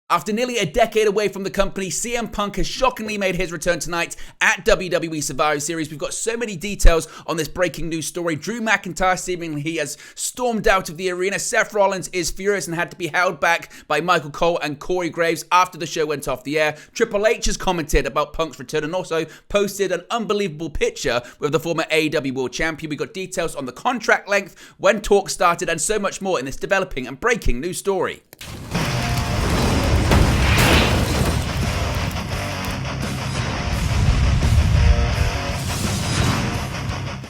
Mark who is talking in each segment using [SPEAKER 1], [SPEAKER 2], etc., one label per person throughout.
[SPEAKER 1] After nearly a decade away from the company, CM Punk has shockingly made his return tonight at WWE Survivor Series. We've got so many details on this breaking news story. Drew McIntyre seemingly he has stormed out of the arena. Seth Rollins is furious and had to be held back by Michael Cole and Corey Graves after the show went off the air. Triple H has commented about Punk's return and also posted an unbelievable picture with the former AEW World Champion. We got details on the contract length, when talks started, and so much more in this developing and breaking news story.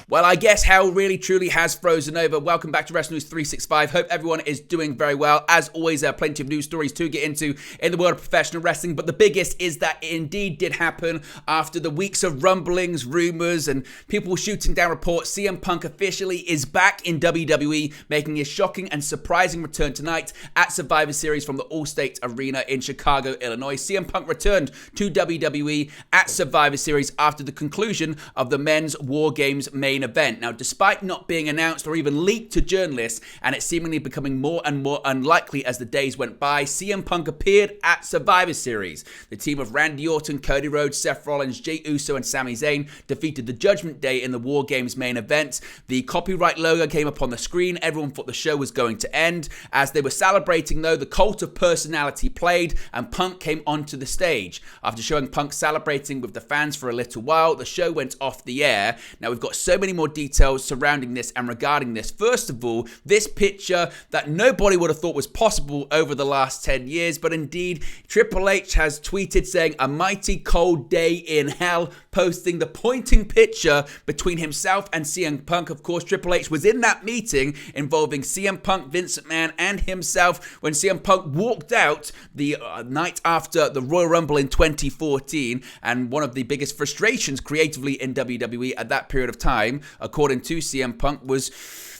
[SPEAKER 1] Well, I guess hell really truly has frozen over. Welcome back to Wrestling News 365. Hope everyone is doing very well. As always, there are plenty of news stories to get into in the world of professional wrestling, but the biggest is that it indeed did happen after the weeks of rumblings, rumors, and people shooting down reports. CM Punk officially is back in WWE, making his shocking and surprising return tonight at Survivor Series from the Allstate Arena in Chicago, Illinois. CM Punk returned to WWE at Survivor Series after the conclusion of the Men's War Games main event. Now, despite not being announced or even leaked to journalists, and it seemingly becoming more and more unlikely as the days went by, CM Punk appeared at Survivor Series. The team of Randy Orton, Cody Rhodes, Seth Rollins, Jey Uso, and Sami Zayn defeated the Judgment Day in the War Games main event. The copyright logo came up on the screen. Everyone thought the show was going to end. As they were celebrating, though, the Cult of Personality played, and Punk came onto the stage. After showing Punk celebrating with the fans for a little while, the show went off the air. Now, we've got so many more details surrounding this and regarding this. First of all, this picture that nobody would have thought was possible over the last 10 years, but indeed, Triple H has tweeted saying, "A mighty cold day in hell," posting the pointing picture between himself and CM Punk. Of course, Triple H was in that meeting involving CM Punk, Vince McMahon, and himself when CM Punk walked out the night after the Royal Rumble in 2014, and one of the biggest frustrations creatively in WWE at that period of time, according to CM Punk, was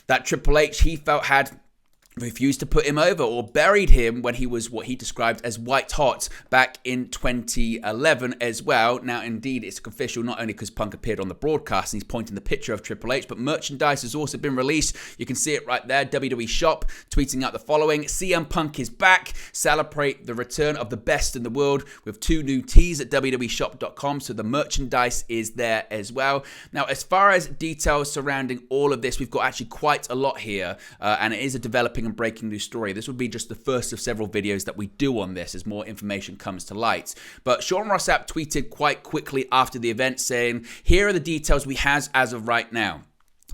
[SPEAKER 1] that Triple H, he felt, had refused to put him over or buried him when he was what he described as white hot back in 2011 as well. Now, indeed, it's official not only because Punk appeared on the broadcast and he's pointing the picture of Triple H, but merchandise has also been released. You can see it right there. WWE Shop tweeting out the following: CM Punk is back. Celebrate the return of the best in the world with 2 new tees at WWEshop.com. So the merchandise is there as well. Now, as far as details surrounding all of this, we've got actually quite a lot here, and it is a developing and breaking news story. This would be just the first of several videos that we do on this as more information comes to light. But Sean Ross Sapp tweeted quite quickly after the event saying, "Here are the details we have as of right now.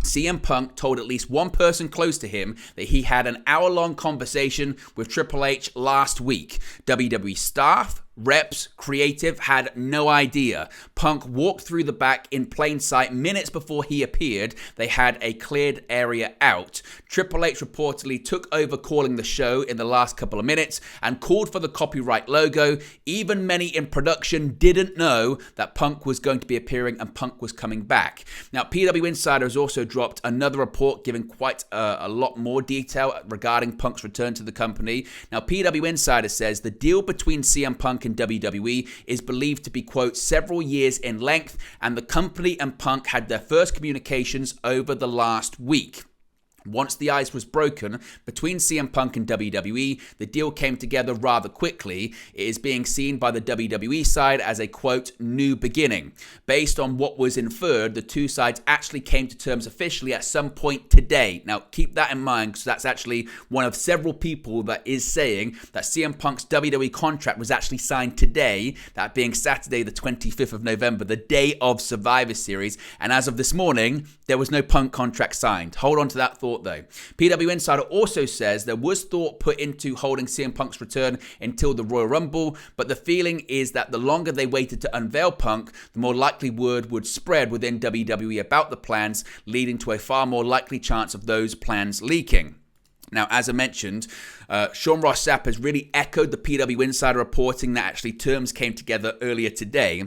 [SPEAKER 1] CM Punk told at least one person close to him that he had an hour-long conversation with Triple H last week. WWE staff, reps, creative had no idea. Punk walked through the back in plain sight minutes before he appeared. They had a cleared area out. Triple H reportedly took over calling the show in the last couple of minutes and called for the copyright logo. Even many in production didn't know that Punk was going to be appearing and Punk was coming back." Now, PW Insider has also dropped another report giving quite a lot more detail regarding Punk's return to the company. Now, PW Insider says the deal between CM Punk and WWE is believed to be, quote, several years in length, and the company and Punk had their first communications over the last week. Once the ice was broken between CM Punk and WWE, the deal came together rather quickly. It is being seen by the WWE side as a, quote, new beginning. Based on what was inferred, the two sides actually came to terms officially at some point today. Now, keep that in mind, because that's actually one of several people that is saying that CM Punk's WWE contract was actually signed today, that being Saturday, the 25th of November, the day of Survivor Series. And as of this morning, there was no Punk contract signed. Hold on to that thought, though. PW Insider also says there was thought put into holding CM Punk's return until the Royal Rumble, but the feeling is that the longer they waited to unveil Punk, the more likely word would spread within WWE about the plans, leading to a far more likely chance of those plans leaking. Now, as I mentioned, Sean Ross Sapp has really echoed the PW Insider reporting that actually terms came together earlier today.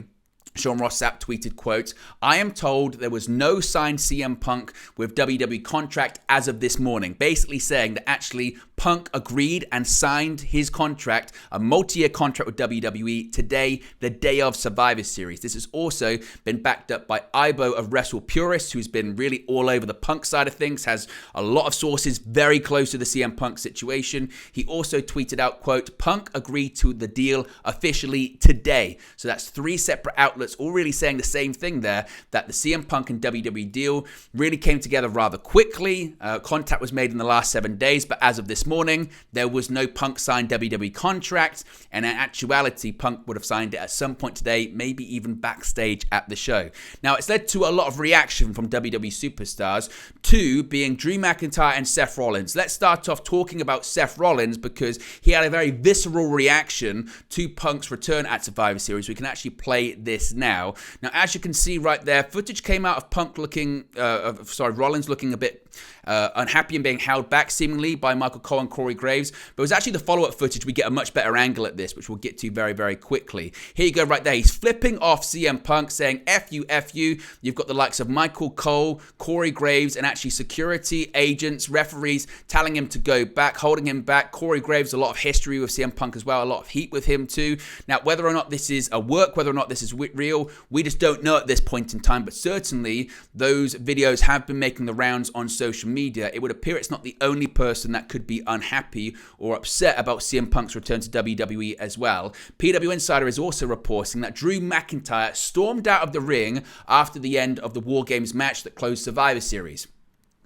[SPEAKER 1] Sean Ross Sapp tweeted, quote, "I am told there was no signed CM Punk with WWE contract as of this morning." Basically saying that actually Punk agreed and signed his contract, a multi-year contract with WWE today, the day of Survivor Series. This has also been backed up by Ibo of Wrestle Purists, who's been really all over the Punk side of things, has a lot of sources very close to the CM Punk situation. He also tweeted out, quote, "Punk agreed to the deal officially today." So that's three separate outlets all really saying the same thing there, that the CM Punk and WWE deal really came together rather quickly. Contact was made in the last 7 days, but as of this morning, there was no Punk signed WWE contract, and in actuality, Punk would have signed it at some point today, maybe even backstage at the show. Now, it's led to a lot of reaction from WWE superstars, two being Drew McIntyre and Seth Rollins. Let's start off talking about Seth Rollins because he had a very visceral reaction to Punk's return at Survivor Series. We can actually play this now. Now, as you can see right there, footage came out of Rollins looking a bit unhappy and being held back seemingly by Michael Cole and Corey Graves. But it was actually the follow-up footage. We get a much better angle at this, which we'll get to very, very quickly. Here you go right there. He's flipping off CM Punk saying, F you, F you. You've got the likes of Michael Cole, Corey Graves, and actually security agents, referees telling him to go back, holding him back. Corey Graves, a lot of history with CM Punk as well, a lot of heat with him too. Now, whether or not this is a work, whether or not this is real, we just don't know at this point in time, but certainly those videos have been making the rounds on social media. It would appear it's not the only person that could be unhappy or upset about CM Punk's return to WWE as well. PW Insider is also reporting that Drew McIntyre stormed out of the ring after the end of the War Games match that closed Survivor Series.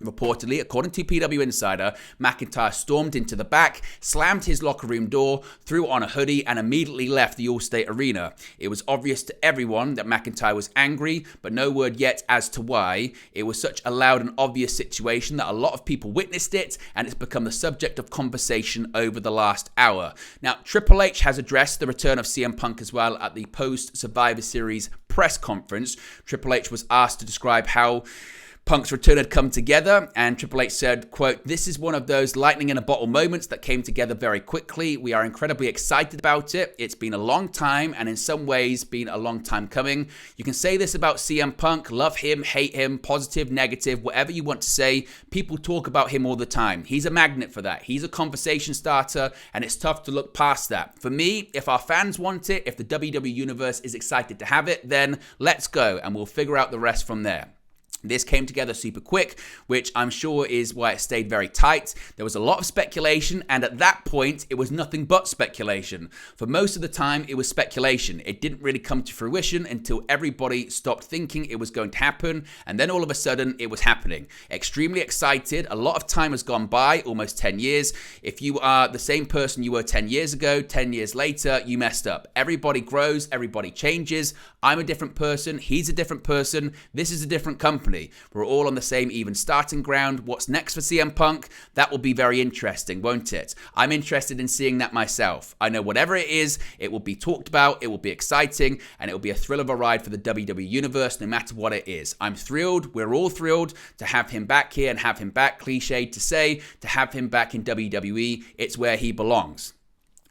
[SPEAKER 1] Reportedly, according to PW Insider, McIntyre stormed into the back, slammed his locker room door, threw on a hoodie, and immediately left the All-State Arena. It was obvious to everyone that McIntyre was angry, but no word yet as to why. It was such a loud and obvious situation that a lot of people witnessed it, and it's become the subject of conversation over the last hour. Now, Triple H has addressed the return of CM Punk as well at the post-Survivor Series press conference. Triple H was asked to describe how Punk's return had come together, and Triple H said, quote, "This is one of those lightning in a bottle moments that came together very quickly. We are incredibly excited about it. It's been a long time, and in some ways been a long time coming. You can say this about CM Punk, love him, hate him, positive, negative, whatever you want to say. People talk about him all the time. He's a magnet for that. He's a conversation starter, and it's tough to look past that. For me, if our fans want it, if the WWE Universe is excited to have it, then let's go, and we'll figure out the rest from there." This came together super quick, which I'm sure is why it stayed very tight. There was a lot of speculation, and at that point, it was nothing but speculation. For most of the time, it was speculation. It didn't really come to fruition until everybody stopped thinking it was going to happen, and then all of a sudden, it was happening. Extremely excited. A lot of time has gone by, almost 10 years. If you are the same person you were 10 years ago, 10 years later, you messed up. Everybody grows, everybody changes. I'm a different person, he's a different person, this is a different company. We're all on the same even starting ground. What's next for CM Punk? That will be very interesting, won't it? I'm interested in seeing that myself. I know whatever it is, it will be talked about, it will be exciting, and it will be a thrill of a ride for the WWE Universe, no matter what it is. I'm thrilled, we're all thrilled to have him back here and have him back, cliched to say, to have him back in WWE. It's where he belongs.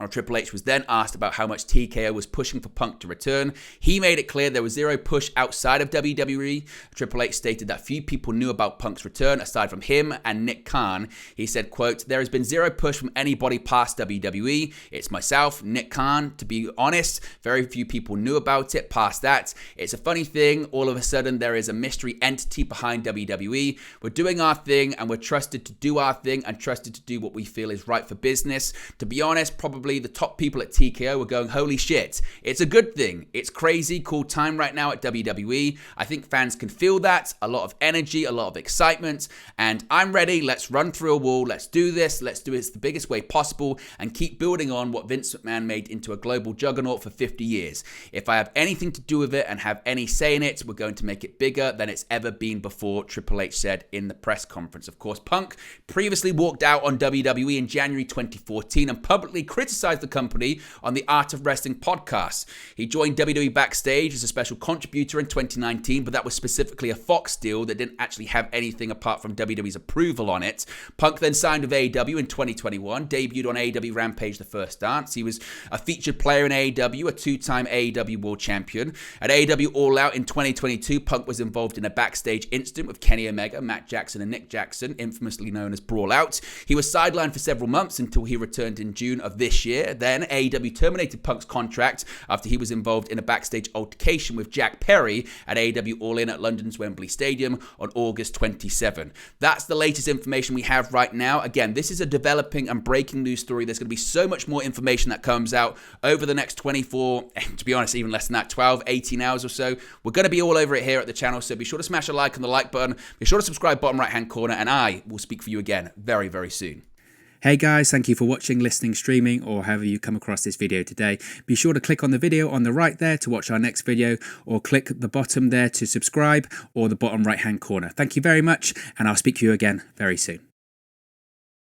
[SPEAKER 1] Triple H was then asked about how much TKO was pushing for Punk to return. He made it clear there was zero push outside of WWE. Triple H stated that few people knew about Punk's return aside from him and Nick Khan. He said, quote, "There has been zero push from anybody past WWE. It's myself, Nick Khan. To be honest, very few people knew about it past that. It's a funny thing. All of a sudden, there is a mystery entity behind WWE. We're doing our thing, and we're trusted to do our thing and trusted to do what we feel is right for business. To be honest, probably the top people at TKO were going, holy shit, it's a good thing. It's crazy, cool time right now at WWE. I think fans can feel that. A lot of energy, a lot of excitement, and I'm ready. Let's run through a wall. Let's do this. Let's do it the biggest way possible and keep building on what Vince McMahon made into a global juggernaut for 50 years. If I have anything to do with it and have any say in it, we're going to make it bigger than it's ever been before," Triple H said in the press conference. Of course, Punk previously walked out on WWE in January 2014 and publicly criticized criticized the company on the Art of Wrestling podcast. He joined WWE Backstage as a special contributor in 2019, but that was specifically a Fox deal that didn't actually have anything apart from WWE's approval on it. Punk then signed with AEW in 2021, debuted on AEW Rampage The First Dance. He was a featured player in AEW, a two-time AEW World Champion. At AEW All Out in 2022, Punk was involved in a backstage incident with Kenny Omega, Matt Jackson, and Nick Jackson, infamously known as Brawl Out. He was sidelined for several months until he returned in June of this year. Then AEW terminated Punk's contract after he was involved in a backstage altercation with Jack Perry at AEW All In at London's Wembley Stadium on August 27. That's the latest information we have right now. Again, this is a developing and breaking news story. There's going to be so much more information that comes out over the next 24, to be honest, even less than that, 12, 18 hours or so. We're going to be all over it here at the channel, so be sure to smash a like on the like button. Be sure to subscribe bottom right hand corner, and I will speak for you again very, very soon.
[SPEAKER 2] Hey guys, thank you for watching, listening, streaming, or however you come across this video today. Be sure to click on the video on the right there to watch our next video, or click the bottom there to subscribe, or the bottom right hand corner. Thank you very much, and I'll speak to you again very soon.